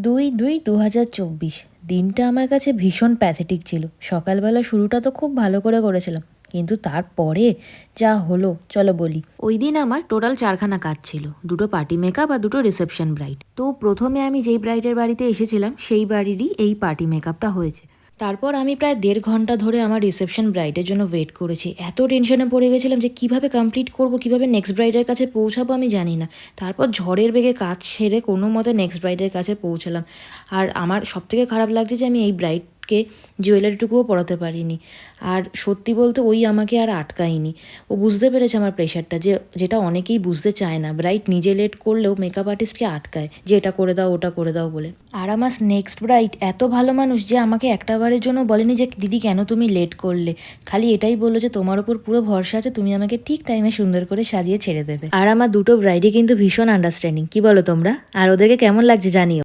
২/২/২০২৪ দিনটা আমার কাছে ভীষণ প্যাথেটিক ছিল। সকালবেলা শুরুটা তো খুব ভালো করে করেছিলাম, কিন্তু তারপরে যা হলো চলো বলি। ওই দিন আমার টোটাল 4খানা কাজ ছিল, দুটো পার্টি মেকআপ আর দুটো রিসেপশন ব্রাইড। তো প্রথমে আমি যেই ব্রাইডের বাড়িতে এসেছিলাম সেই বাড়িরই এই পার্টি মেকআপটা হয়েছে। তারপর আমি প্রায় 1.5 ঘন্টা ধরে আমার রিসেপশন ব্রাইডের জন্য ওয়েট করেছি। এত টেনশনে পড়ে গেছিলাম যে কিভাবে কমপ্লিট করব, কিভাবে নেক্সট ব্রাইডের কাছে পৌঁছাবো আমি জানি না। তারপর ঝড়ের বেগে কাজ সেরে কোনো মতে নেক্সট ব্রাইডের কাছে পৌঁছালাম। আর আমার সবথেকে খারাপ লাগছে যে আমি এই ব্রাইডকে জুয়েলারিটুকুও পরাতে পারিনি। আর সত্যি বলতে ওই আমাকে আর আটকায়নি। ও বুঝতে পেরেছে আমার প্রেশারটা, যেটা অনেকেই বুঝতে চায় না। ব্রাইড নিজে লেট করলেও মেকআপ আর্টিস্টকে আটকায় যে এটা করে দাও ওটা করে দাও বলে। আর আমার নেক্সট ব্রাইড এত ভালো মানুষ যে আমাকে একটাবারের জন্য বলেনি যে দিদি কেন তুমি লেট করলে, খালি এটাই বললো যে তোমার ওপর পুরো ভরসা আছে, তুমি আমাকে ঠিক টাইমে সুন্দর করে সাজিয়ে ছেড়ে দেবে। আর আমার দুটো ব্রাইডই কিন্তু ভীষণ আন্ডারস্ট্যান্ডিং, কি বলো তোমরা? আর ওদেরকে কেমন লাগছে জানিও।